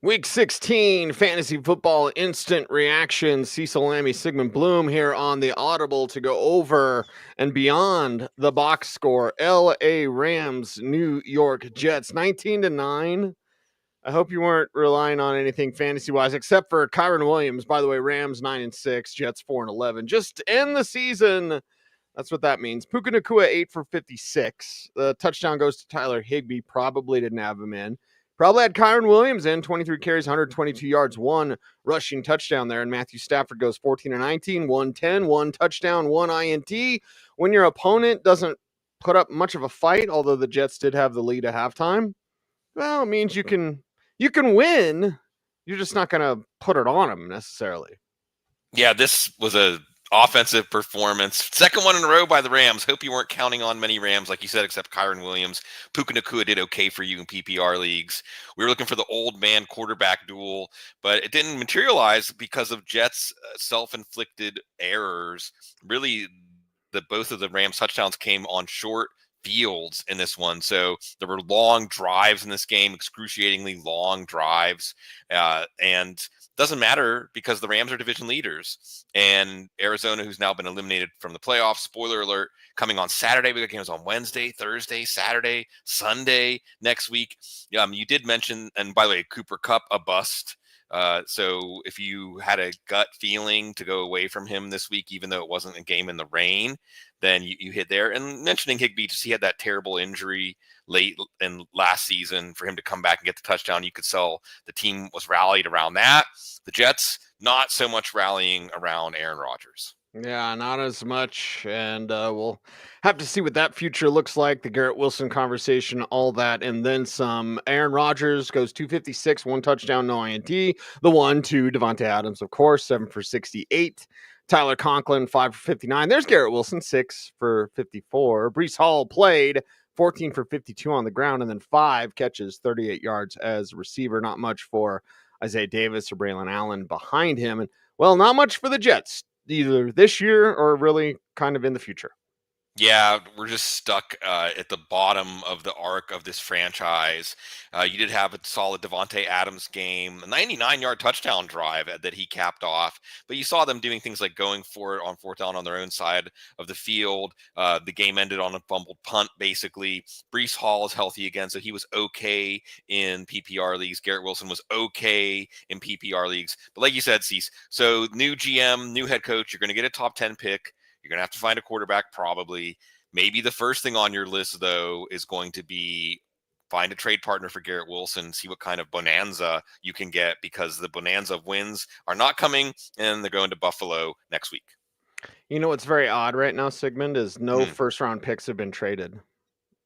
Week 16 fantasy football instant reaction. Cecil, Lammey, Sigmund, Bloom here on the Audible to go over and beyond the box score. LA Rams, New York Jets, 19-9. I hope you weren't relying on anything fantasy wise, except for Kyron Williams. By the way, Rams 9-6, Jets 4-11. Just to end the season. That's what that means. Puka Nacua 8 for 56. The touchdown goes to Tyler Higbee. Probably didn't have him in. Probably had Kyron Williams in, 23 carries, 122 yards, one rushing touchdown there. And Matthew Stafford goes 14-19, 110, one touchdown, one INT. When your opponent doesn't put up much of a fight, although the Jets did have the lead at halftime, well, it means you can win. You're just not going to put it on them necessarily. Yeah, this was a offensive performance. Second one in a row by the Rams. Hope you weren't counting on many Rams, like you said, except Kyron Williams. Puka Nacua did okay for you in PPR leagues. We were looking for the old man quarterback duel, but it didn't materialize because of Jets' self-inflicted errors. Really, both of the Rams touchdowns came on short fields in this one. So there were long drives in this game, excruciatingly long drives. And doesn't matter because the Rams are division leaders, and Arizona, who's now been eliminated from the playoffs, spoiler alert, coming on Saturday. We got games on Wednesday, Thursday, Saturday, Sunday next week. You did mention, and by the way, Cooper Kupp, a bust. So if you had a gut feeling to go away from him this week, even though it wasn't a game in the rain, then you hit there. And mentioning Higbee, just he had that terrible injury late in last season. For him to come back and get the touchdown, you could sell the team was rallied around that. The Jets, not so much rallying around Aaron Rodgers. Yeah, not as much. And we'll have to see what that future looks like. The Garrett Wilson conversation, all that, and then some. Aaron Rodgers goes 256, one touchdown, no INT. The 1-2, Devontae Adams, of course, 7 for 68. Tyler Conklin, 5 for 59. There's Garrett Wilson, 6 for 54. Breece Hall played 14 for 52 on the ground, and then 5 catches, 38 yards as a receiver. Not much for Isaiah Davis or Braylon Allen behind him. And, well, not much for the Jets, either this year or really kind of in the future. Yeah, we're just stuck at the bottom of the arc of this franchise. You did have a solid Devontae Adams game, a 99-yard touchdown drive that he capped off. But you saw them doing things like going for it on fourth down on their own side of the field. The game ended on a fumbled punt, basically. Breece Hall is healthy again, so he was okay in PPR leagues. Garrett Wilson was okay in PPR leagues. But like you said, Cease, so new GM, new head coach, you're going to get a top 10 pick. You're going to have to find a quarterback probably. Maybe the first thing on your list, though, is going to be find a trade partner for Garrett Wilson, see what kind of bonanza you can get, because the bonanza of wins are not coming, and they're going to Buffalo next week. You know what's very odd right now, Sigmund, is no first-round picks have been traded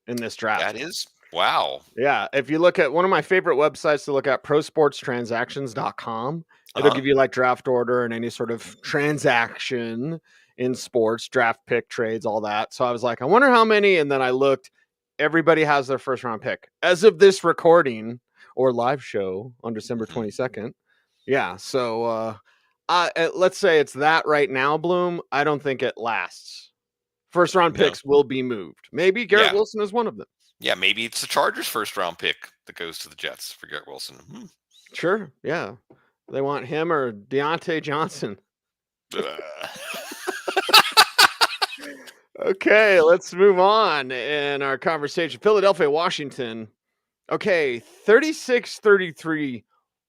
in this draft. That is, wow. Yeah, if you look at one of my favorite websites to look at, prosportstransactions.com, it'll give you like draft order and any sort of transaction in sports, draft pick trades, all that. So I was like, I wonder how many. And then I looked, everybody has their first round pick as of this recording or live show on December 22nd. Yeah. So let's say it's that right now, Bloom. I don't think it lasts. First round picks will be moved. Maybe Garrett Wilson is one of them. Yeah, maybe it's the Chargers' first round pick that goes to the Jets for Garrett Wilson. Sure. Yeah. They want him or Deontay Johnson. Okay, let's move on in our conversation. Philadelphia, Washington. Okay, 36-33.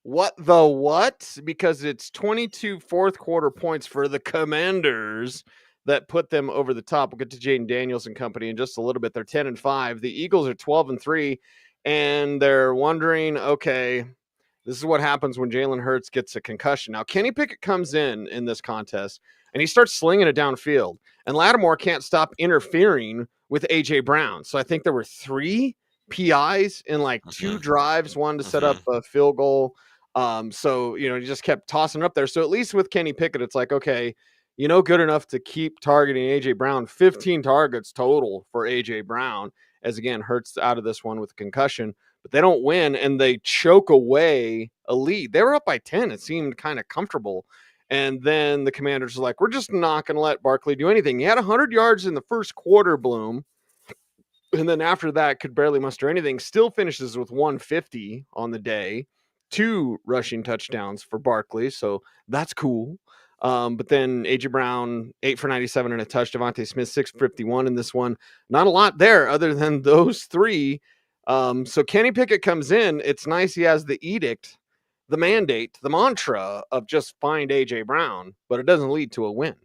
What the what? Because it's 22 fourth quarter points for the Commanders that put them over the top. We'll get to Jaden Daniels and company in just a little bit. They're 10-5. The Eagles are 12-3, and they're wondering, okay, this is what happens when Jalen Hurts gets a concussion. Now, Kenny Pickett comes in this contest, and he starts slinging it downfield. And Lattimore can't stop interfering with A.J. Brown. So I think there were 3 PIs in like 2 drives, one to set up a field goal. So, he just kept tossing it up there. So at least with Kenny Pickett, it's like, okay, good enough to keep targeting A.J. Brown. 15 targets total for A.J. Brown, as again, Hurts out of this one with a concussion. But they don't win, and they choke away a lead. They were up by 10. It seemed kind of comfortable. And then the Commanders are like, we're just not going to let Barkley do anything. He had 100 yards in the first quarter, Bloom. And then after that, could barely muster anything. Still finishes with 150 on the day. 2 rushing touchdowns for Barkley, so that's cool. But then A.J. Brown, 8 for 97 and a touch. Devontae Smith, 6 for 51 in this one. Not a lot there other than those 3. So Kenny Pickett comes in. It's nice he has the edict, the mandate, the mantra of just find A.J. Brown, but it doesn't lead to a win.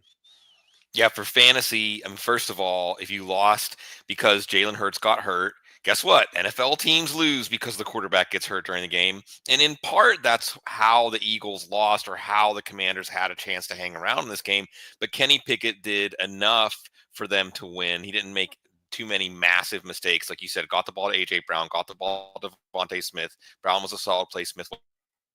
Yeah, for fantasy, I mean, first of all, if you lost because Jalen Hurts got hurt, guess what? NFL teams lose because the quarterback gets hurt during the game. And in part, that's how the Eagles lost or how the Commanders had a chance to hang around in this game. But Kenny Pickett did enough for them to win. He didn't make too many massive mistakes. Like you said, got the ball to A.J. Brown, got the ball to Devontae Smith. Brown was a solid play. Smith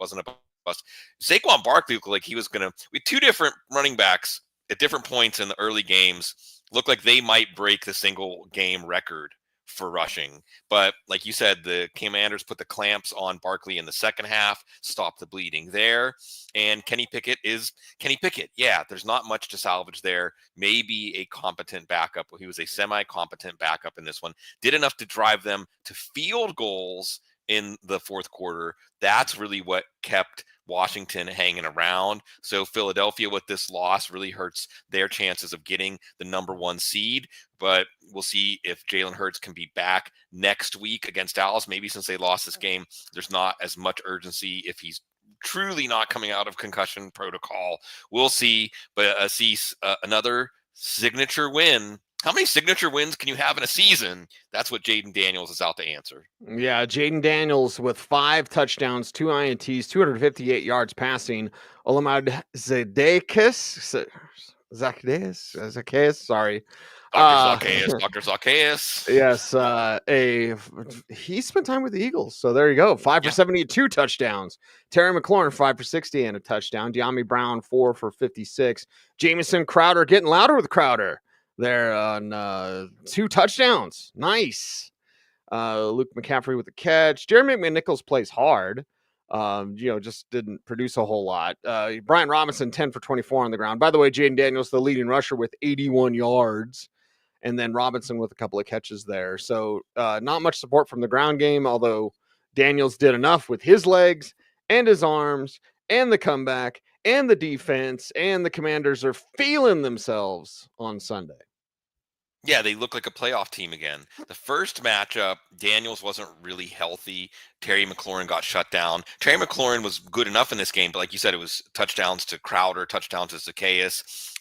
wasn't a bust. Saquon Barkley looked like he was going to – with 2 different running backs at different points in the early games look like they might break the single game record for rushing. But like you said, the Commanders put the clamps on Barkley in the second half, stopped the bleeding there. And Kenny Pickett is Kenny Pickett. Yeah, there's not much to salvage there. Maybe a competent backup. He was a semi-competent backup in this one. Did enough to drive them to field goals in the fourth quarter. That's really what kept Washington hanging around. So Philadelphia with this loss really hurts their chances of getting the number 1 seed. But we'll see if Jalen Hurts can be back next week against Dallas. Maybe since they lost this game, there's not as much urgency if he's truly not coming out of concussion protocol. We'll see. But see another signature win. How many signature wins can you have in a season? That's what Jaden Daniels is out to answer. Yeah, Jaden Daniels with 5 touchdowns, 2 INTs, 258 yards passing. Olamide Zacchaeus, sorry. Dr. Zacchaeus. Yes, he spent time with the Eagles, so there you go. 5 for 72 touchdowns. Terry McLaurin, 5 for 60 and a touchdown. De'Ami Brown, 4 for 56. Jamison Crowder getting louder with Crowder. There on 2 touchdowns. Nice. Luke McCaffrey with the catch. Jeremy McNichols plays hard. Just didn't produce a whole lot. Brian Robinson, 10 for 24 on the ground. By the way, Jaden Daniels, the leading rusher with 81 yards. And then Robinson with a couple of catches there. So not much support from the ground game, although Daniels did enough with his legs and his arms and the comeback and the defense, and the Commanders are feeling themselves on Sunday. Yeah, they look like a playoff team again. The first matchup, Daniels wasn't really healthy. Terry McLaurin got shut down. Terry McLaurin was good enough in this game, but like you said, it was touchdowns to Crowder, touchdowns to Zacchaeus.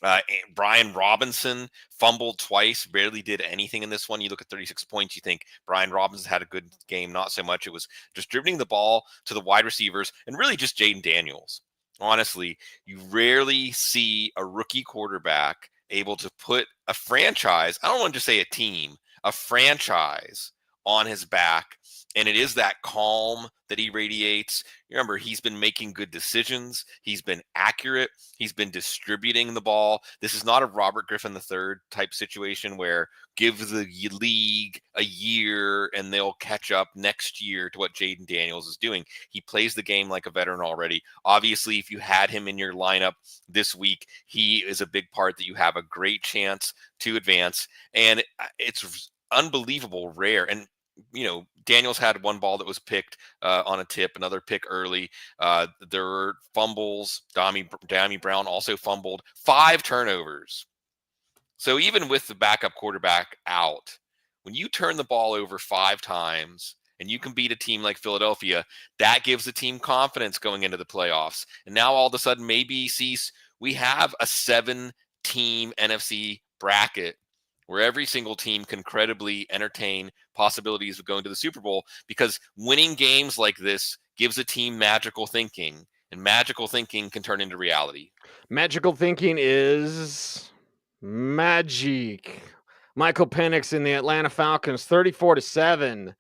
Brian Robinson fumbled twice, barely did anything in this one. You look at 36 points, you think Brian Robinson had a good game. Not so much. It was distributing the ball to the wide receivers and really just Jaden Daniels. Honestly, you rarely see a rookie quarterback able to put a franchise, I don't want to just say a team, a franchise on his back. And it is that calm that he radiates. Remember, he's been making good decisions. He's been accurate. He's been distributing the ball. This is not a Robert Griffin III type situation where give the league a year and they'll catch up next year to what Jaden Daniels is doing. He plays the game like a veteran already. Obviously, if you had him in your lineup this week, he is a big part that you have a great chance to advance. And it's unbelievable rare. And Daniels had one ball that was picked on a tip, another pick early. There were fumbles. De'Ami Brown also fumbled. 5 turnovers. So even with the backup quarterback out, when you turn the ball over 5 times and you can beat a team like Philadelphia, that gives the team confidence going into the playoffs. And now all of a sudden, maybe we have a 7-team NFC bracket where every single team can credibly entertain possibilities of going to the Super Bowl, because winning games like this gives a team magical thinking, and magical thinking can turn into reality. Magical thinking is magic. Michael Penix in the Atlanta Falcons, 34-7.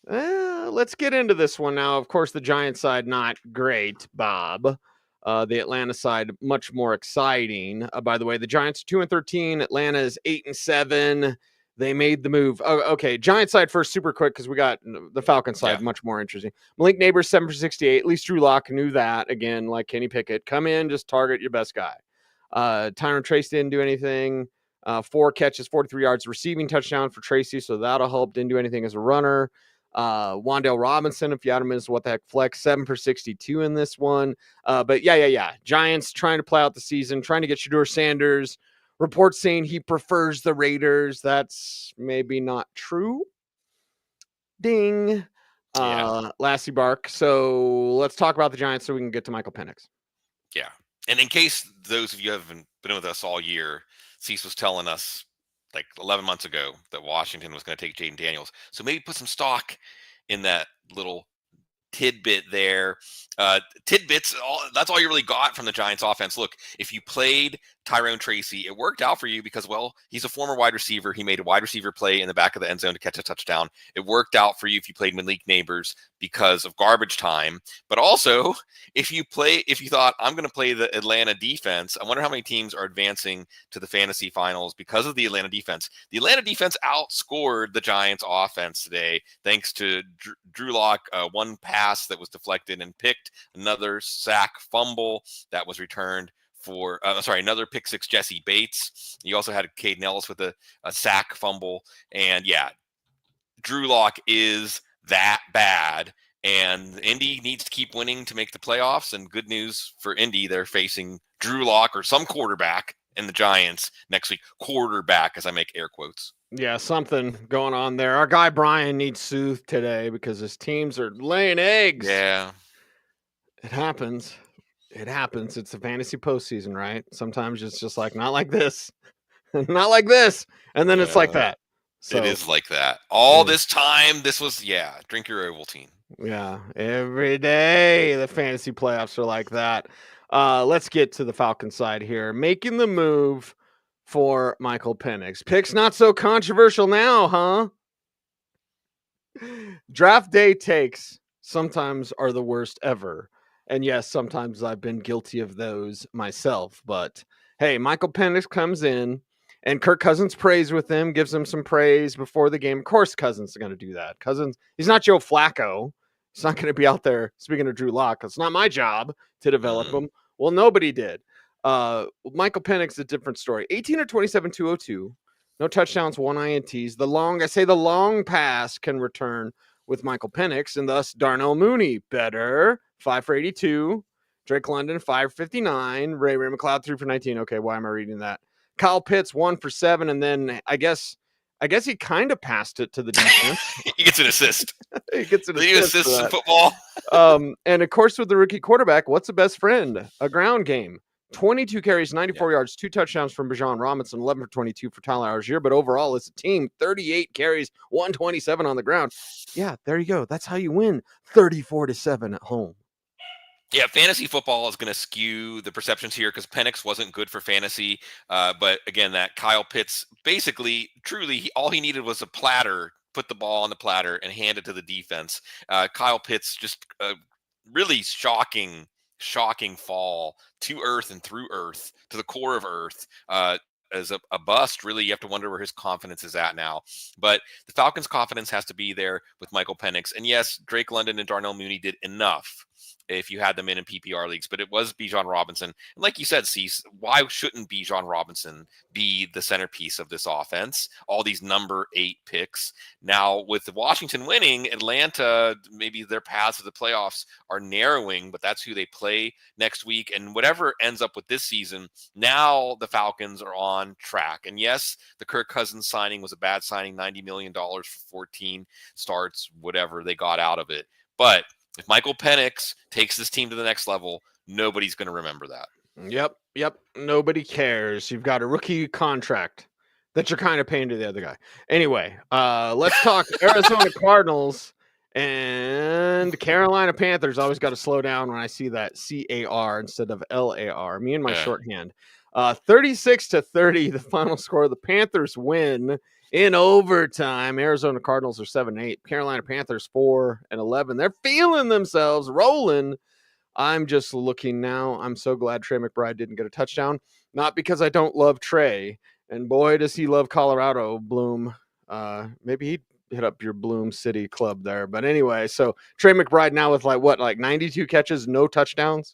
Let's get into this one now. Of course, the Giants side, not great, Bob. The Atlanta side, much more exciting. By the way, the Giants 2-13. Atlanta is 8-7. They made the move. Oh, okay, Giants side first, super quick, because we got the Falcons side, much more interesting. Malik Neighbors 7 for 68. At least Drew Lock knew that. Again, like Kenny Pickett, come in, just target your best guy. Tyron Trace didn't do anything. 4 catches, 43 yards, receiving touchdown for Tracy, so that'll help. Didn't do anything as a runner. Wan'Dale Robinson, if you had him as what the heck flex, 7 for 62 in this one. But yeah. Giants trying to play out the season, trying to get Shedeur Sanders. Reports saying he prefers the Raiders. That's maybe not true. Ding. Lassie Bark. So let's talk about the Giants so we can get to Michael Penix. Yeah. And in case those of you haven't been with us all year, Cecil was telling us like 11 months ago that Washington was going to take Jaden Daniels. So maybe put some stock in that little tidbit there. Tidbits, that's all you really got from the Giants offense. Look, if you played Tyrone Tracy, it worked out for you because, well, he's a former wide receiver. He made a wide receiver play in the back of the end zone to catch a touchdown. It worked out for you if you played Malik Neighbors because of garbage time. But also, if you thought, I'm going to play the Atlanta defense, I wonder how many teams are advancing to the fantasy finals because of the Atlanta defense. The Atlanta defense outscored the Giants offense today, thanks to Drew Lock, one pass that was deflected and picked, another sack fumble that was returned for, another pick six, Jesse Bates. You also had Caden Ellis with a sack fumble. And yeah, Drew Lock is that bad. And Indy needs to keep winning to make the playoffs. And good news for Indy, they're facing Drew Lock or some quarterback in the Giants next week. Quarterback, as I make air quotes. Yeah, something going on there. Our guy Brian needs soothed today because his teams are laying eggs. Yeah. It happens. It's the fantasy postseason, right? Sometimes it's just like, not like this. Not like this. And then it's like that. So it is like that. All this time, this was, drink your Ovaltine. Yeah, every day the fantasy playoffs are like that. Let's get to the Falcons side here. Making the move for Michael Penix. Pick's not so controversial now, huh? Draft day takes sometimes are the worst ever. And yes, sometimes I've been guilty of those myself. But hey, Michael Penix comes in and Kirk Cousins prays with him, gives him some praise before the game. Of course, Cousins is going to do that. Cousins, he's not Joe Flacco. He's not going to be out there, speaking of Drew Lock, it's not my job to develop him. Well, nobody did. Michael Penix, a different story. 18 or 27, 202. No touchdowns, 1 INTs. The long pass can return with Michael Penix, and thus Darnell Mooney better. 5 for 82. Drake London, 5 for 59. Ray McLeod, 3 for 19. Okay, why am I reading that? Kyle Pitts, 1 for 7, and then I guess he kind of passed it to the defense. He gets an assist. He gets an assist in football. And of course, with the rookie quarterback, what's the best friend? A ground game. 22 carries, 94 yards, 2 touchdowns from Bijan Robinson, 11 for 22 for Tyler Algier. But overall, as a team, 38 carries, 127 on the ground. Yeah, there you go. That's how you win 34-7 at home. Yeah, fantasy football is going to skew the perceptions here because Penix wasn't good for fantasy. But again, that Kyle Pitts, basically, truly, all he needed was a platter, put the ball on the platter and hand it to the defense. Kyle Pitts, just really shocking fall to earth and through earth, to the core of earth. As a bust, really, you have to wonder where his confidence is at now. But the Falcons' confidence has to be there with Michael Penix. And yes, Drake London and Darnell Mooney did enough if you had them in PPR leagues, but it was Bijan Robinson. And like you said, Cease, why shouldn't Bijan Robinson be the centerpiece of this offense? All these number 8 picks. Now, with Washington winning, Atlanta, maybe their paths to the playoffs are narrowing, but that's who they play next week. And whatever ends up with this season, now the Falcons are on track. And yes, the Kirk Cousins signing was a bad signing, $90 million for 14 starts, whatever they got out of it. But if Michael Penix takes this team to the next level, nobody's going to remember that. Yep. Nobody cares. You've got a rookie contract that you're kind of paying to the other guy. Anyway, let's talk Arizona Cardinals and Carolina Panthers. Always got to slow down when I see that CAR instead of LAR. Me and my shorthand. 36-30, the final score. The Panthers win in overtime. Arizona Cardinals are 7-8. Carolina Panthers 4-11. They're feeling themselves, rolling. I'm just looking now. I'm so glad Trey McBride didn't get a touchdown. Not because I don't love Trey. And boy, does he love Colorado, Bloom. Maybe he'd hit up your Bloom City club there. But anyway, so Trey McBride now with like 92 catches, no touchdowns.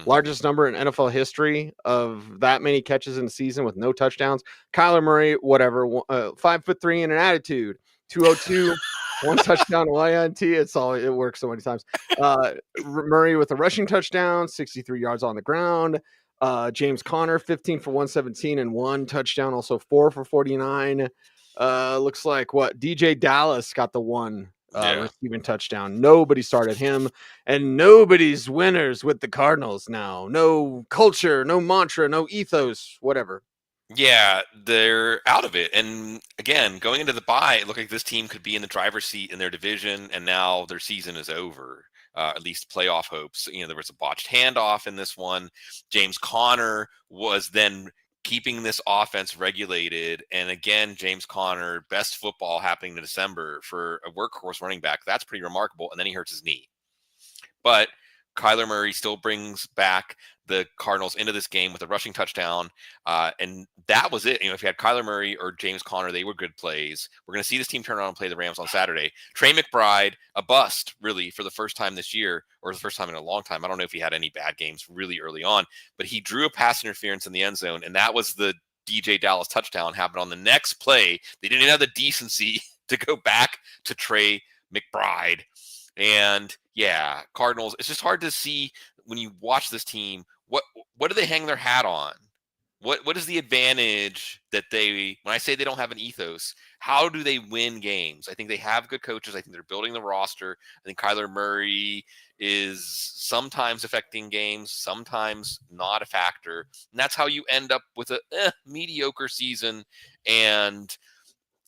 Largest number in NFL history of that many catches in a season with no touchdowns. Kyler Murray, whatever, 5'3" and an attitude. 202 One touchdown, one INT. It works so many times. Murray with a rushing touchdown, 63 yards on the ground. James Conner, 15 for 117 and one touchdown, also 4 for 49. Looks like DJ Dallas got the one receiving touchdown. Nobody started him, and nobody's winners with the Cardinals now. No culture, no mantra, no ethos, whatever. Yeah, they're out of it. And again, going into the bye, it looked like this team could be in the driver's seat in their division, and now their season is over. At least playoff hopes. There was a botched handoff in this one. James Conner was then keeping this offense regulated. And again, James Conner, best football happening in December for a workhorse running back. That's pretty remarkable. And then he hurts his knee. But Kyler Murray still brings back the Cardinals into this game with a rushing touchdown. And that was it. If you had Kyler Murray or James Conner, they were good plays. We're going to see this team turn around and play the Rams on Saturday. Trey McBride, a bust, really, for the first time this year, or the first time in a long time. I don't know if he had any bad games really early on, but he drew a pass interference in the end zone, and that was the DJ Dallas touchdown. Happened on the next play. They didn't have the decency to go back to Trey McBride. And yeah, Cardinals, it's just hard to see when you watch this team, what do they hang their hat on? What is the advantage that when I say they don't have an ethos, how do they win games? I think they have good coaches. I think they're building the roster. I think Kyler Murray is sometimes affecting games, sometimes not a factor. And that's how you end up with a mediocre season. And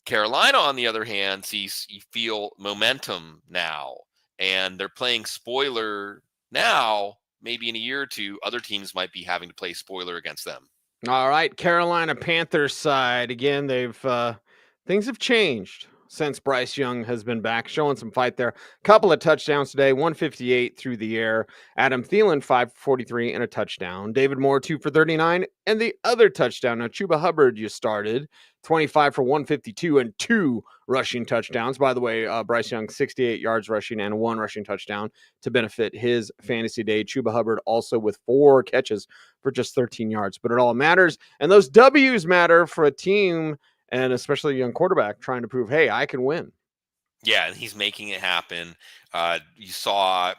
Carolina, on the other hand, you feel momentum now. And they're playing spoiler now. Maybe in a year or two, other teams might be having to play spoiler against them. All right, Carolina Panthers side. Again, things have changed since Bryce Young has been back, showing some fight there. Couple of touchdowns today, 158 through the air. Adam Thielen, 5 for 43 and a touchdown. David Moore, 2 for 39 and the other touchdown. Now, Chuba Hubbard, you started, 25 for 152 and 2 rushing touchdowns. By the way, Bryce Young, 68 yards rushing and 1 rushing touchdown to benefit his fantasy day. Chuba Hubbard also with 4 catches for just 13 yards. But it all matters, and those W's matter for a team, and especially a young quarterback trying to prove, hey, I can win. Yeah, and he's making it happen. You saw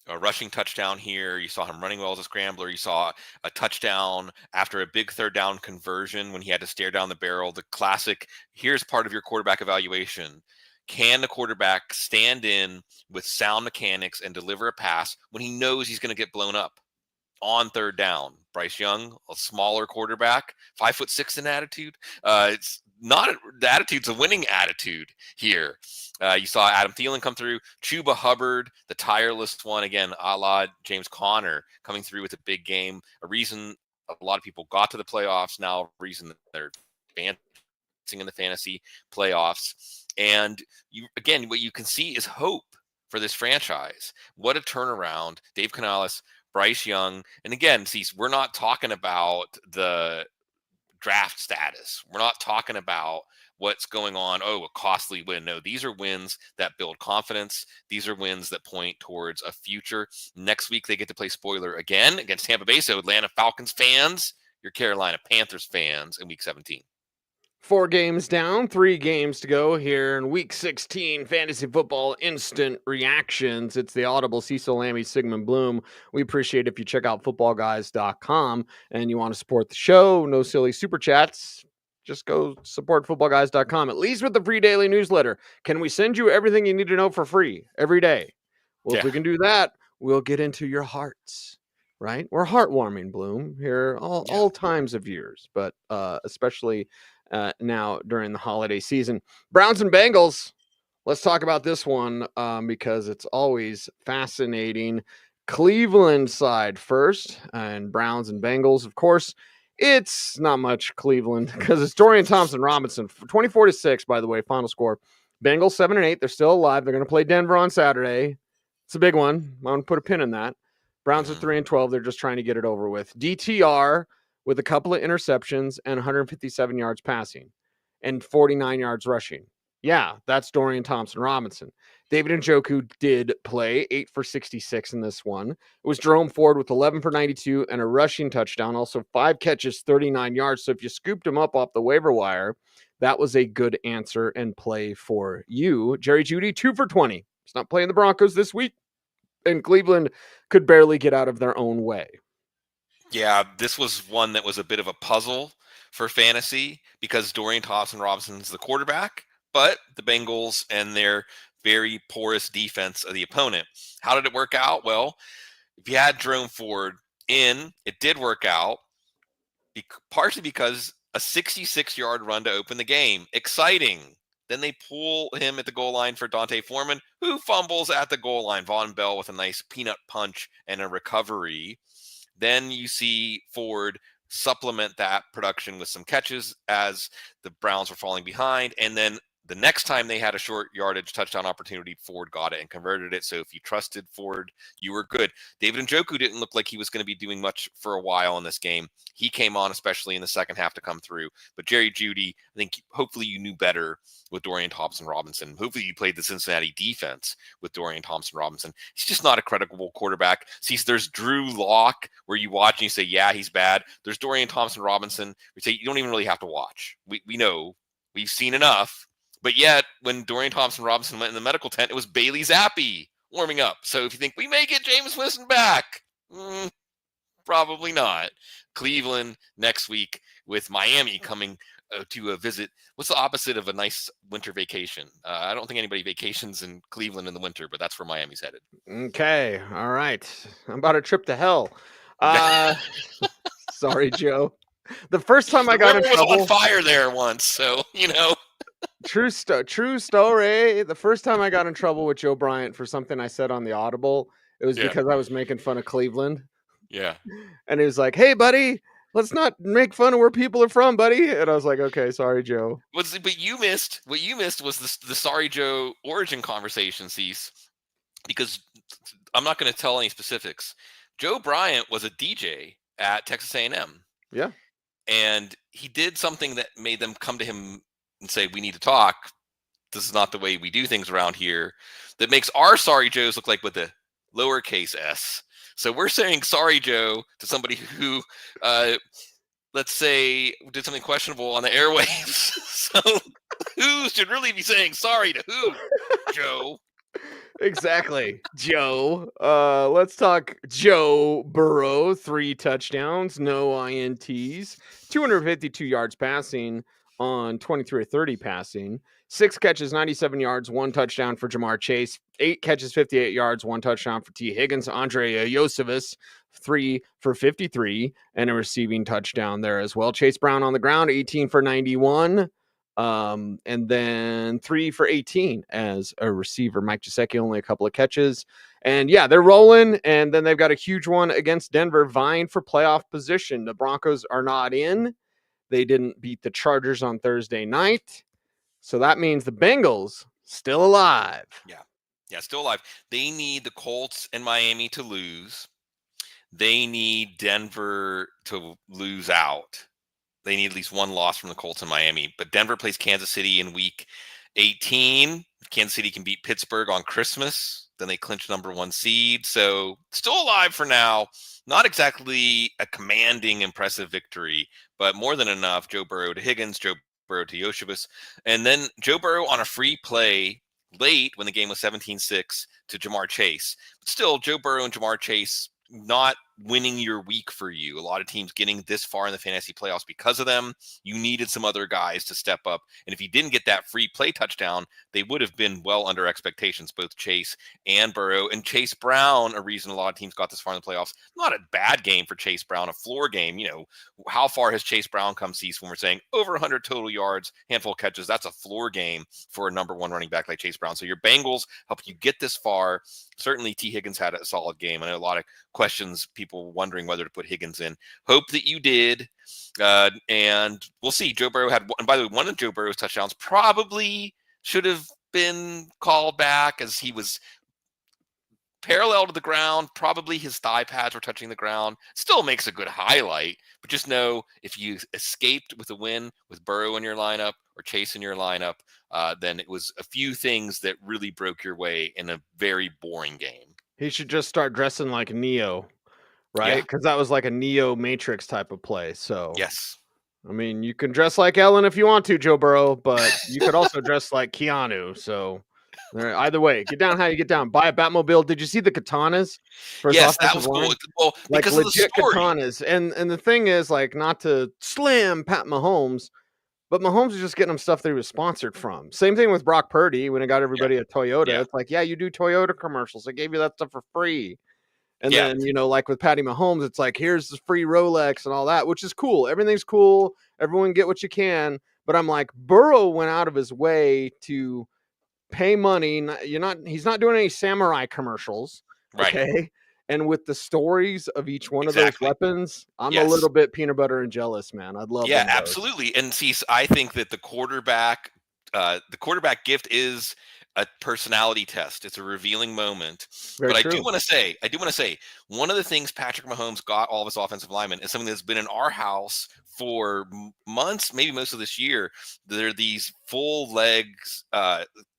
a rushing touchdown here. You saw him running well as a scrambler. You saw a touchdown after a big third down conversion when he had to stare down the barrel. The classic, here's part of your quarterback evaluation. Can the quarterback stand in with sound mechanics and deliver a pass when he knows he's going to get blown up on third down? Bryce Young, a smaller quarterback, 5'6" in attitude. It's not the attitude's a winning attitude here. You saw Adam Thielen come through. Chuba Hubbard, the tireless one, again, a la James Conner, coming through with a big game. A reason a lot of people got to the playoffs now, a reason that they're advancing in the fantasy playoffs. And what you can see is hope for this franchise. What a turnaround. Dave Canales, Bryce Young. And again, we're not talking about the draft status. We're not talking about what's going on. Oh, a costly win. No, these are wins that build confidence. These are wins that point towards a future. Next week, they get to play spoiler again against Tampa Bay. So Atlanta Falcons fans, your Carolina Panthers fans in week 17. 4 games down, 3 games to go here in week 16 fantasy football instant reactions. It's the audible Cecil, Lammey, Sigmund, Bloom. We appreciate it if you check out footballguys.com and you want to support the show. No silly super chats. Just go support footballguys.com, at least with the free daily newsletter. Can we send you everything you need to know for free every day? Well, if we can do that, we'll get into your hearts, right? We're heartwarming, Bloom, here all times of years, but especially now during the holiday season. Browns and Bengals. Let's talk about this one because it's always fascinating. Cleveland side first, and Browns and Bengals. Of course, it's not much Cleveland because it's Dorian Thompson-Robinson. 24-6, by the way, final score. Bengals 7-8. They're still alive. They're going to play Denver on Saturday. It's a big one. I'm going to put a pin in that. Browns are 3-12. They're just trying to get it over with. DTR with a couple of interceptions and 157 yards passing and 49 yards rushing. Yeah, that's Dorian Thompson-Robinson. David Njoku did play 8 for 66 in this one. It was Jerome Ford with 11 for 92 and a rushing touchdown. Also 5 catches, 39 yards. So if you scooped him up off the waiver wire, that was a good answer and play for you. Jerry Jeudy, 2 for 20. He's not playing the Broncos this week. And Cleveland could barely get out of their own way. Yeah, this was one that was a bit of a puzzle for fantasy because Dorian Thompson-Robinson's the quarterback, but the Bengals and their very porous defense of the opponent. How did it work out? Well, if you had Jerome Ford in, it did work out, partially because a 66-yard run to open the game. Exciting. Then they pull him at the goal line for Dante Foreman, who fumbles at the goal line. Von Bell with a nice peanut punch and a recovery. Then you see Ford supplement that production with some catches as the Browns were falling behind. And then the next time they had a short yardage touchdown opportunity, Ford got it and converted it. So if you trusted Ford, you were good. David Njoku didn't look like he was going to be doing much for a while in this game. He came on, especially in the second half, to come through. But Jerry Jeudy, I think hopefully you knew better with Dorian Thompson-Robinson. Hopefully you played the Cincinnati defense with Dorian Thompson-Robinson. He's just not a credible quarterback. See, there's Drew Lock where you watch and you say, yeah, he's bad. There's Dorian Thompson-Robinson. We say you don't even really have to watch. We know. We've seen enough. But yet, when Dorian Thompson-Robinson went in the medical tent, it was Bailey Zappi warming up. So if you think we may get James Winston back, probably not. Cleveland next week with Miami coming to a visit. What's the opposite of a nice winter vacation? I don't think anybody vacations in Cleveland in the winter, but that's where Miami's headed. Okay. All right. I'm about a trip to hell. Sorry, Joe. The first time I got in trouble was on fire there once, so True story. The first time I got in trouble with Joe Bryant for something I said on the Audible, it was because I was making fun of Cleveland. Yeah. And he was like, "Hey, buddy, let's not make fun of where people are from, buddy." And I was like, "Okay, sorry, Joe." But what you missed was the Sorry Joe origin conversation, Cease, because I'm not going to tell any specifics. Joe Bryant was a DJ at Texas A&M. Yeah. And he did something that made them come to him and say, we need to talk. This is not the way we do things around here. That makes our Sorry Joes look like with a lowercase s. So we're saying Sorry Joe to somebody who, let's say, did something questionable on the airwaves. So who should really be saying sorry to who, Joe? Exactly, Joe. Let's talk Joe Burrow. 3 touchdowns, no INTs, 252 yards passing on 23 or 30 passing, 6 catches, 97 yards, 1 touchdown for Jamar Chase, 8 catches, 58 yards, 1 touchdown for T. Higgins. Andre Iosivas, 3 for 53 and a receiving touchdown there as well. Chase Brown on the ground, 18 for 91. And then 3 for 18 as a receiver. Mike Gesicki, only a couple of catches. And yeah, they're rolling. And then they've got a huge one against Denver, vying for playoff position. The Broncos are not in. They didn't beat the Chargers on Thursday night. So that means the Bengals still alive. Yeah, still alive. They need the Colts and Miami to lose. They need Denver to lose out. They need at least one loss from the Colts and Miami. But Denver plays Kansas City in week 18. Kansas City can beat Pittsburgh on Christmas. Then they clinch number 1 seed. So still alive for now. Not exactly a commanding, impressive victory, but more than enough. Joe Burrow to Higgins, Joe Burrow to Iosivas. And then Joe Burrow on a free play late when the game was 17-6 to Jamar Chase. But still, Joe Burrow and Jamar Chase not winning your week for you. A lot of teams getting this far in the fantasy playoffs because of them. You needed some other guys to step up. And if you didn't get that free play touchdown, they would have been well under expectations, both Chase and Burrow. And Chase Brown, a reason a lot of teams got this far in the playoffs. Not a bad game for Chase Brown, a floor game. How far has Chase Brown come, Cease, when we're saying over 100 total yards, handful of catches? That's a floor game for a number 1 running back like Chase Brown. So your Bengals helped you get this far. Certainly T. Higgins had a solid game. I know a lot of questions, people wondering whether to put Higgins in. Hope that you did. And we'll see. Joe Burrow had, and by the way, one of Joe Burrow's touchdowns probably should have been called back as he was parallel to the ground. Probably his thigh pads were touching the ground. Still makes a good highlight, but just know if you escaped with a win with Burrow in your lineup or Chase in your lineup, then it was a few things that really broke your way in a very boring game. He should just start dressing like Neo, right? Yeah. Because that was like a Neo Matrix type of play. So, Yes. I mean, you can dress like Ellen if you want to, Joe Burrow, but you could also dress like Keanu. So, either way, get down how you get down. Buy a Batmobile. Did you see the katanas for his Yes, that offensive was cool. line? Well, Like because of the legit story. katanas. And the thing is, like, not to slam Pat Mahomes, but Mahomes is just getting him stuff that he was sponsored from. Same thing with Brock Purdy when it got Yeah. everybody a Toyota. Yeah. It's like, yeah, you do Toyota commercials. I gave you that stuff for free. And Yeah. then, like with Patty Mahomes, it's like, here's the free Rolex and all that, which is cool. Everything's cool. Everyone get what you can. But I'm like, Burrow went out of his way to pay money. He's not doing any samurai commercials. Right. Okay. And with the stories of each one of those Exactly. weapons, I'm a Yes. little bit peanut butter and jealous, man. I'd love Yeah, one of those. absolutely. And see, I think that the quarterback gift is a personality test. It's a revealing moment. Very But I true. do want to say, one of the things Patrick Mahomes got all of his offensive linemen is something that's been in our house for months, maybe most of this year. They're these full legs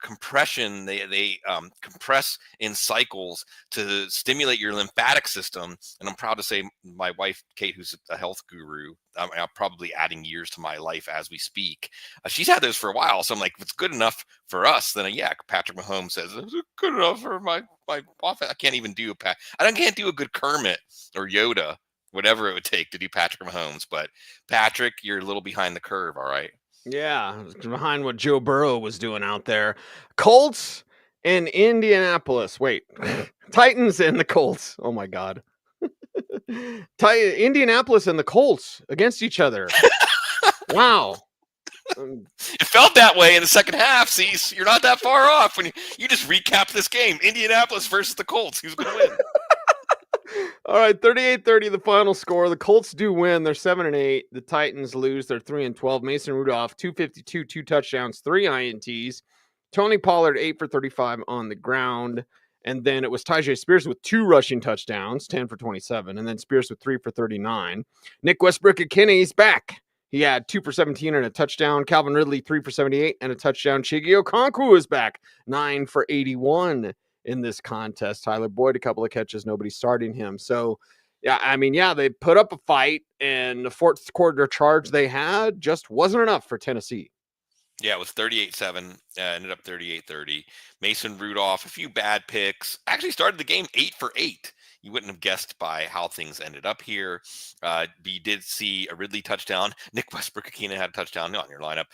compression. They compress in cycles to stimulate your lymphatic system. And I'm proud to say my wife, Kate, who's a health guru, I'm probably adding years to my life as we speak. She's had those for a while. So I'm like, if it's good enough for us, then yeah, Patrick Mahomes says, is it good enough for my offense? I can't even do can't do a good Kermit or Yoda, whatever it would take to do Patrick Mahomes. But Patrick, you're a little behind the curve. All right. Yeah, behind what Joe Burrow was doing out there. Colts and Indianapolis. Wait, Titans and the Colts. Oh my God. Indianapolis and the Colts against each other. Wow. It felt that way in the second half. See, you're not that far off when you just recap this game. Indianapolis versus the Colts. Who's going to win? All right, 38-30 the final score. The Colts do win. They're 7-8. The Titans lose. They're 3-12. Mason Rudolph, 252, 2 touchdowns, 3 INTs. Tony Pollard, 8 for 35 on the ground. And then it was Tyjae Spears with 2 rushing touchdowns, 10 for 27. And then Spears with 3 for 39. Nick Westbrook-Ikhine back. He had 2 for 17 and a touchdown. Calvin Ridley, 3 for 78 and a touchdown. Chiggy Okonkwo is back, 9 for 81 in this contest. Tyler Boyd, a couple of catches, nobody starting him. So, they put up a fight, and the fourth quarter charge they had just wasn't enough for Tennessee. Yeah, it was 38-7, ended up 38-30. Mason Rudolph, a few bad picks. Actually started the game 8 for 8. You wouldn't have guessed by how things ended up here. You did see a Ridley touchdown. Nick Westbrook-Ikhine had a touchdown on your lineup.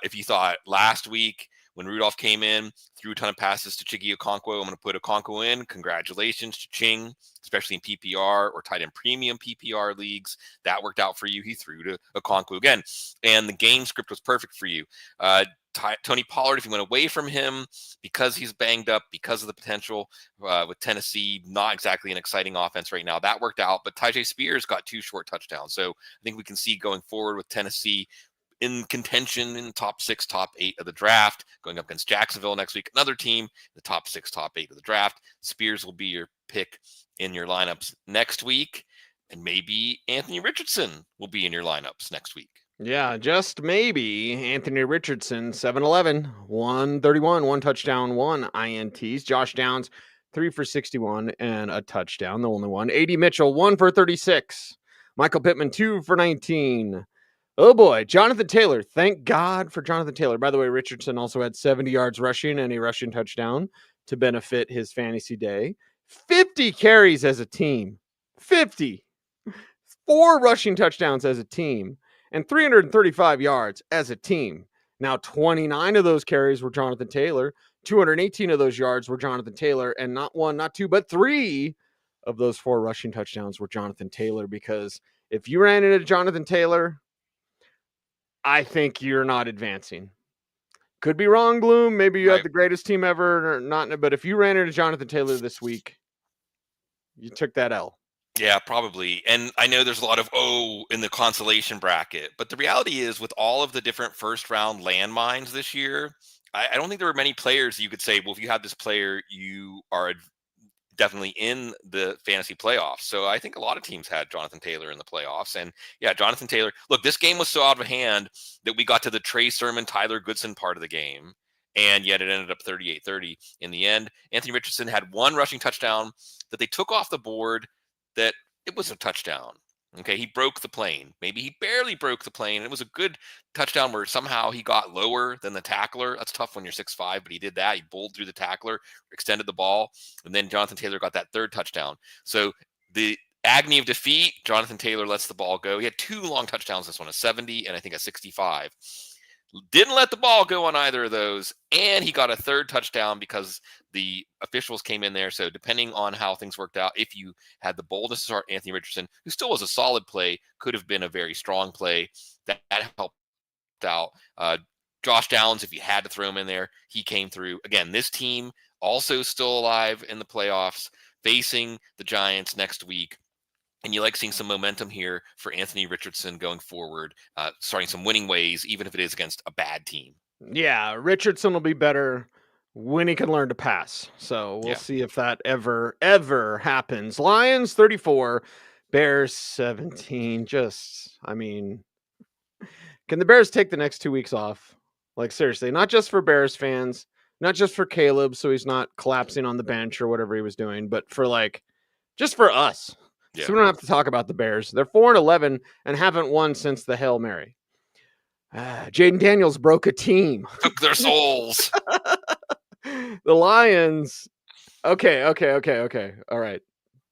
If you thought last week when Rudolph came in, threw a ton of passes to Chiggy Okonkwo, I'm going to put Okonkwo in. Congratulations to Ching, especially in PPR or tight end premium PPR leagues. That worked out for you. He threw to Okonkwo again. And the game script was perfect for you. Tony Pollard, if you went away from him because he's banged up, because of the potential with Tennessee, not exactly an exciting offense right now. That worked out, but Tyjae Spears got 2 short touchdowns. So I think we can see going forward with Tennessee in contention in top 6, top 8 of the draft, going up against Jacksonville next week. Another team, the top 6, top 8 of the draft. Spears will be your pick in your lineups next week. And maybe Anthony Richardson will be in your lineups next week. Yeah, just maybe. Anthony Richardson, 7-11, 131, 1 touchdown, 1 INTs. Josh Downs, 3 for 61 and a touchdown, the only one. A.D. Mitchell, 1 for 36. Michael Pittman, 2 for 19. Oh boy, Jonathan Taylor. Thank God for Jonathan Taylor. By the way, Richardson also had 70 yards rushing and a rushing touchdown to benefit his fantasy day. 50 carries as a team. 50. 4 rushing touchdowns as a team. And 335 yards as a team. Now, 29 of those carries were Jonathan Taylor. 218 of those yards were Jonathan Taylor. And not 1, not 2, but 3 of those 4 rushing touchdowns were Jonathan Taylor. Because if you ran into Jonathan Taylor, I think you're not advancing. Could be wrong, Bloom. Maybe you had the greatest team ever, or not. But if you ran into Jonathan Taylor this week, you took that L. Yeah, probably. And I know there's a lot of, in the consolation bracket. But the reality is, with all of the different first-round landmines this year, I don't think there were many players you could say, well, if you have this player, you are definitely in the fantasy playoffs. So I think a lot of teams had Jonathan Taylor in the playoffs. And yeah, Jonathan Taylor, look, this game was so out of hand that we got to the Trey Sermon, Tyler Goodson part of the game. And yet it ended up 38-30 in the end. Anthony Richardson had one rushing touchdown that they took off the board that it was a touchdown. Okay, he broke the plane. Maybe he barely broke the plane. It was a good touchdown where somehow he got lower than the tackler. That's tough when you're 6'5", but he did that. He bowled through the tackler, extended the ball, and then Jonathan Taylor got that third touchdown. So the agony of defeat, Jonathan Taylor lets the ball go. He had two long touchdowns, this one, a 70 and I think a 65. Didn't let the ball go on either of those, and he got a third touchdown because the officials came in there. So depending on how things worked out, if you had the boldness to start Anthony Richardson, who still was a solid play, could have been a very strong play, that helped out. Josh Downs, if you had to throw him in there, he came through. Again, this team also still alive in the playoffs, facing the Giants next week. And you like seeing some momentum here for Anthony Richardson going forward, starting some winning ways, even if it is against a bad team. Yeah, Richardson will be better when he can learn to pass. So we'll see if that ever happens. Lions 34, Bears 17. Can the Bears take the next 2 weeks off? Like, seriously, not just for Bears fans, not just for Caleb, so he's not collapsing on the bench or whatever he was doing, but for just for us. Yeah. So we don't have to talk about the Bears. They're 4-11 and haven't won since the Hail Mary. Jaden Daniels broke a team. Took their souls. The Lions. Okay. All right.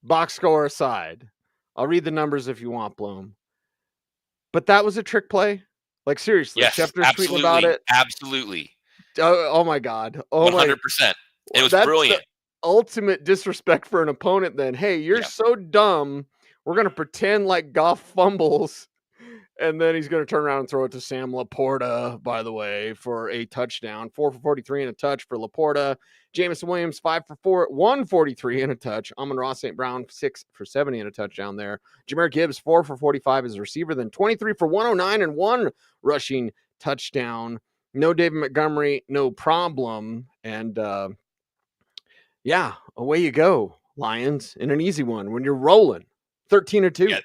Box score aside. I'll read the numbers if you want, Bloom. But that was a trick play? Like, seriously. Yes, Schefter's absolutely. tweeting about it. Absolutely. Oh my God. Oh 100%. It was brilliant. Ultimate disrespect for an opponent then. Hey, you're so dumb. We're going to pretend like Goff fumbles, and then he's going to turn around and throw it to Sam Laporta, by the way, for a touchdown. 4 for 43 and a touch for Laporta. Jameson Williams, 5 for 4, 143 and a touch. Amon-Ra St. Brown, 6 for 70 and a touchdown there. Jahmyr Gibbs, 4 for 45 as a receiver, then 23 for 109 and 1 rushing touchdown. No David Montgomery, no problem. And, away you go, Lions, in an easy one when you're rolling 13-2.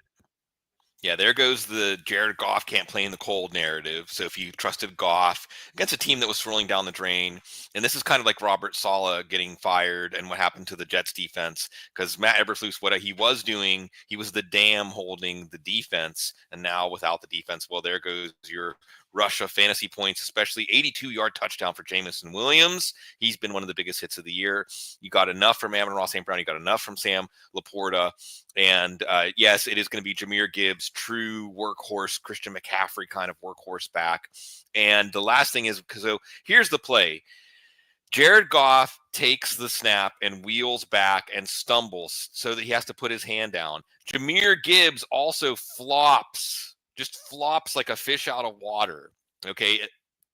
Yeah, there goes the Jared Goff can't play in the cold narrative. So if you trusted Goff against a team that was rolling down the drain, and this is kind of like Robert Saleh getting fired and what happened to the Jets defense, because Matt Eberflus, what he was doing, he was the dam holding the defense, and now without the defense, well, there goes your rush of fantasy points, especially 82-yard touchdown for Jameson Williams. He's been one of the biggest hits of the year. You got enough from Amon-Ra St. Brown. You got enough from Sam Laporta. And yes, it is going to be Jahmyr Gibbs, true workhorse, Christian McCaffrey kind of workhorse back. And the last thing is, so here's the play. Jared Goff takes the snap and wheels back and stumbles so that he has to put his hand down. Jahmyr Gibbs also just flops like a fish out of water. Okay,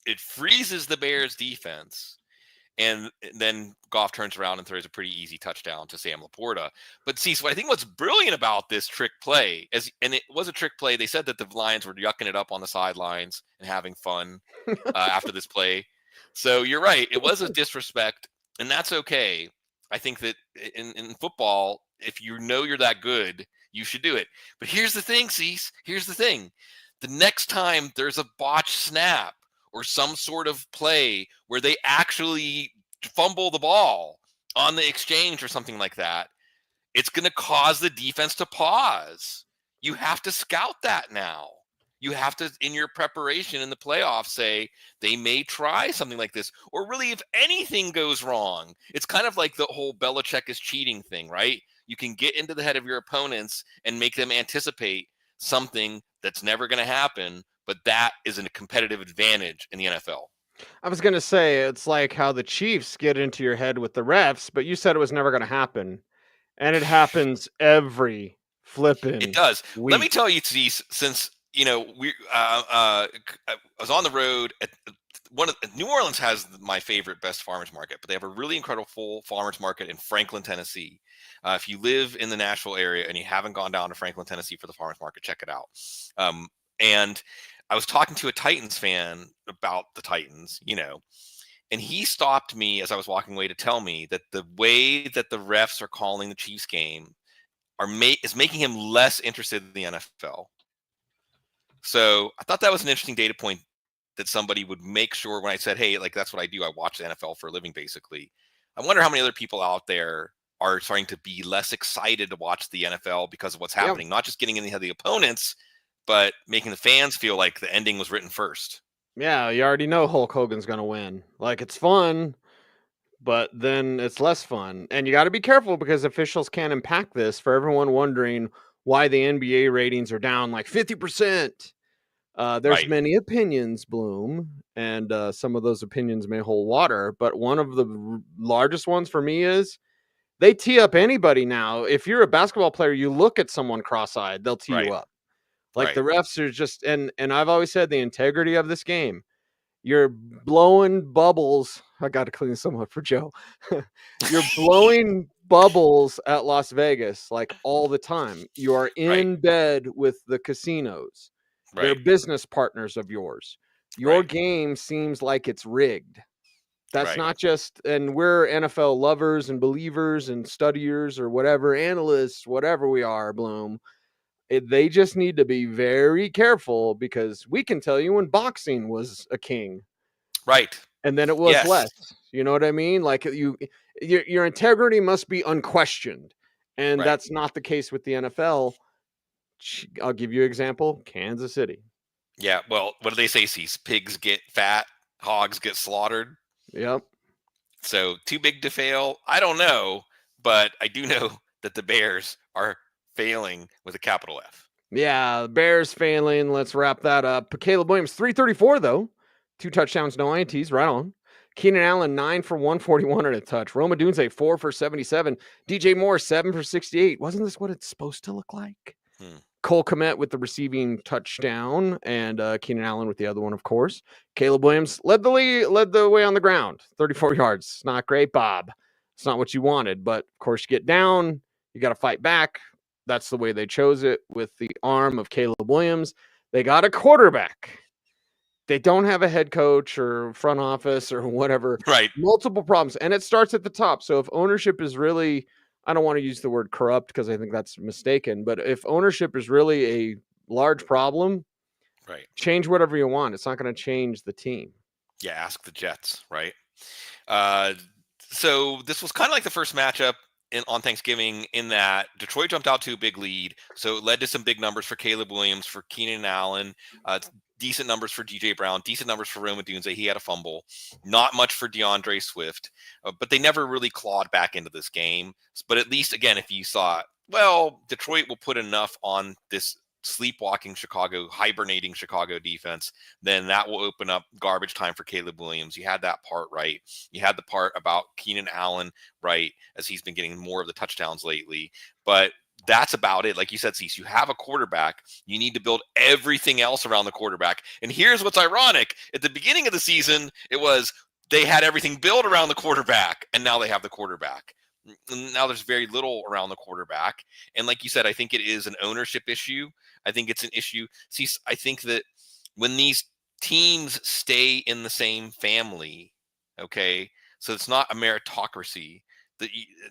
it freezes the Bears defense, and then Goff turns around and throws a pretty easy touchdown to Sam Laporta. But see, so I think what's brilliant about this trick play, and it was a trick play, they said that the Lions were yucking it up on the sidelines and having fun after this play. So you're right, it was a disrespect, and that's okay. I think that in football, if you know you're that good, you should do it. But here's the thing, Cease. Here's the thing. The next time there's a botched snap or some sort of play where they actually fumble the ball on the exchange or something like that, it's going to cause the defense to pause. You have to scout that now. You have to, in your preparation in the playoffs, say they may try something like this. Or really, if anything goes wrong, it's kind of like the whole Belichick is cheating thing, right? You can get into the head of your opponents and make them anticipate something that's never going to happen, but that is a competitive advantage in the NFL. I was going to say, it's like how the Chiefs get into your head with the refs, but you said it was never going to happen. And it happens every flipping It does. week. Let me tell you, since I was on the road at New Orleans has my favorite best farmers market, but they have a really incredible full farmers market in Franklin, Tennessee. If you live in the Nashville area and you haven't gone down to Franklin, Tennessee for the farmers market, check it out. And I was talking to a Titans fan about the Titans, And he stopped me as I was walking away to tell me that the way that the refs are calling the Chiefs game is making him less interested in the NFL. So I thought that was an interesting data point that somebody would make sure when I said, hey, like that's what I do. I watch the NFL for a living, basically. I wonder how many other people out there are starting to be less excited to watch the NFL because of what's happening, not just getting in the opponents, but making the fans feel like the ending was written first. Yeah, you already know Hulk Hogan's going to win. Like, it's fun, but then it's less fun. And you got to be careful because officials can impact this. For everyone wondering why the NBA ratings are down like 50%. There's Right. many opinions, Bloom, and some of those opinions may hold water. But one of the largest ones for me is they tee up anybody now. If you're a basketball player, you look at someone cross-eyed, they'll tee you Right. up. Like Right. the refs are just, and I've always said the integrity of this game. You're blowing bubbles. I got to clean some up for Joe. You're blowing bubbles at Las Vegas like all the time. You are Right. in bed with the casinos. They're Right. business partners of yours. Your Right. game seems like it's rigged. That's Right. not just, and we're NFL lovers and believers and studiers or whatever, analysts, whatever we are, Bloom. They just need to be very careful because we can tell you when boxing was a king Right. and then it was Yes. less. You know what I mean? Like your integrity must be unquestioned, and Right. that's not the case with the NFL. I'll give you an example: Kansas City. Yeah. Well, what do they say? Cease? Pigs get fat, hogs get slaughtered. Yep. So too big to fail? I don't know, but I do know that the Bears are failing with a capital F. Yeah, the Bears failing. Let's wrap that up. Caleb Williams, 334 though. 2 touchdowns, no INTs, right on. Keenan Allen, 9 for 141 and a touch. Roma Dunze, 4 for 77. DJ Moore, 7 for 68. Wasn't this what it's supposed to look like? Cole Kmet with the receiving touchdown, and Keenan Allen with the other one, of course. Caleb Williams led the way on the ground, 34 yards. Not great, Bob. It's not what you wanted, but of course you get down, you got to fight back. That's the way they chose it with the arm of Caleb Williams. They got a quarterback. They don't have a head coach or front office or whatever. Right. Multiple problems, and it starts at the top. So if ownership is really, I don't want to use the word corrupt because I think that's mistaken, but if ownership is really a large problem, Right. change whatever you want. It's not going to change the team. Yeah. Ask the Jets. Right. So this was kind of like the first matchup on Thanksgiving in that Detroit jumped out to a big lead. So it led to some big numbers for Caleb Williams, for Keenan Allen, decent numbers for DJ Brown, decent numbers for Roma Dunze. He had a fumble, not much for DeAndre Swift, but they never really clawed back into this game. But at least, again, if you thought, well, Detroit will put enough on this sleepwalking Chicago, hibernating Chicago defense, then that will open up garbage time for Caleb Williams. You had that part right. You had the part about Keenan Allen right, as he's been getting more of the touchdowns lately. But that's about it. Like you said, Cease, you have a quarterback. You need to build everything else around the quarterback. And here's what's ironic. At the beginning of the season, it was they had everything built around the quarterback, and now they have the quarterback. Now there's very little around the quarterback. And like you said, I think it is an ownership issue. I think it's an issue. See, I think that when these teams stay in the same family, okay, so it's not a meritocracy.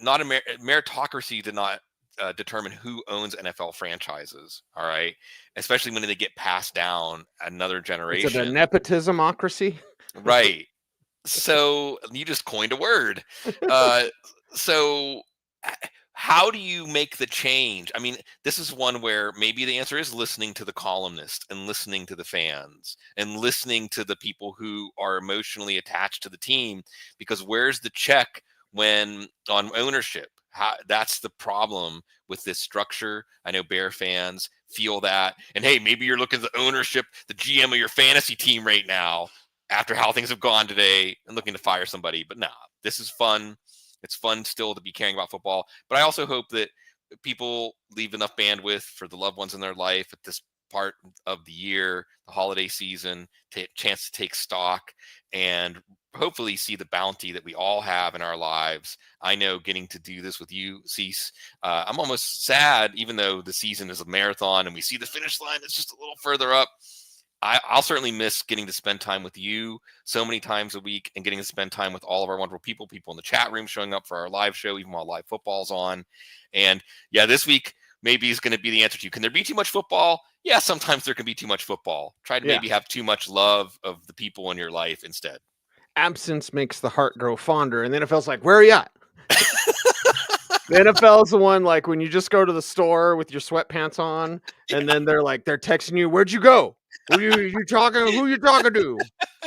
Not a meritocracy did not determine who owns NFL franchises. All right, especially when they get passed down another generation. Is it a nepotismocracy? Right. So you just coined a word. So how do you make the change? I mean, this is one where maybe the answer is listening to the columnist and listening to the fans and listening to the people who are emotionally attached to the team, because where's the check when on ownership? That's the problem with this structure. I know Bear fans feel that. And hey, maybe you're looking at the ownership, the GM of your fantasy team right now, after how things have gone today, and looking to fire somebody. But nah, this is fun. It's fun still to be caring about football. But I also hope that people leave enough bandwidth for the loved ones in their life at this part of the year, the holiday season, chance to take stock and hopefully see the bounty that we all have in our lives. I know getting to do this with you, Cease, I'm almost sad, even though the season is a marathon and we see the finish line that's just a little further up. I'll certainly miss getting to spend time with you so many times a week and getting to spend time with all of our wonderful people in the chat room showing up for our live show, even while live football's on. And yeah, this week maybe is going to be the answer to you. Can there be too much football? Yeah, sometimes there can be too much football. Try to maybe have too much love of the people in your life instead. Absence makes the heart grow fonder. And the NFL's like, where are you at? The NFL's the one, like, when you just go to the store with your sweatpants on, and then they're texting you, where'd you go? What are you talking? Who you talking to?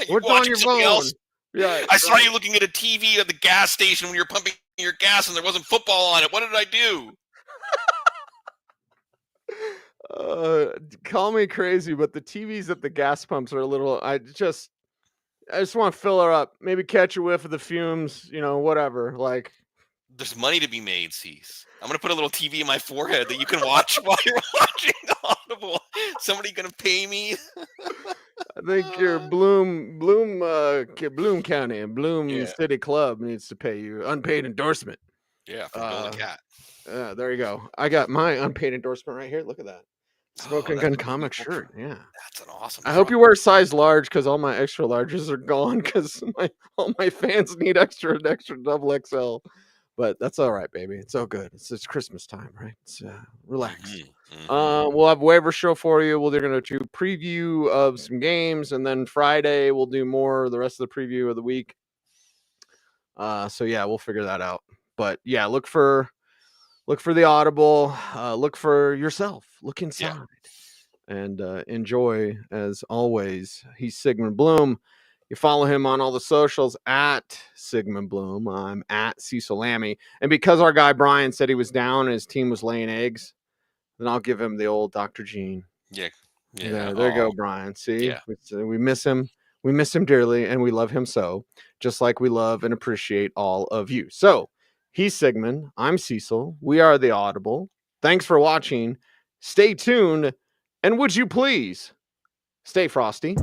What's on your phone? Else? Yeah, I saw you looking at a TV at the gas station when you were pumping your gas and there wasn't football on it. What did I do? Call me crazy, but the TVs at the gas pumps are a little. I just want to fill her up. Maybe catch a whiff of the fumes. Whatever. Like, there's money to be made, Cease. I'm going to put a little TV in my forehead that you can watch while you're watching Audible. Somebody going to pay me? I think your Bloom County and Bloom City Club needs to pay you unpaid endorsement. Yeah, from Bill the Cat. There you go. I got my unpaid endorsement right here. Look at that. Smoking Gun comic shirt. Yeah. That's an awesome I hope you wear size large because all my extra larges are gone because all my fans need extra double XL. But that's all right, baby. It's all good. It's Christmas time, right? It's relax. We'll have a waiver show for you. We're going to do preview of some games, and then Friday we'll do more the rest of the preview of the week. So yeah, we'll figure that out. But yeah, look for the Audible. Look for yourself. Look inside, and enjoy as always. He's Sigmund Bloom. You follow him on all the socials at Sigmund Bloom. I'm at Cecil Lammey. And because our guy Brian said he was down and his team was laying eggs, then I'll give him the old Dr. Gene. Yeah. There you go, Brian. See, we miss him. We miss him dearly, and we love him so, just like we love and appreciate all of you. So he's Sigmund. I'm Cecil. We are the Audible. Thanks for watching. Stay tuned. And would you please stay frosty?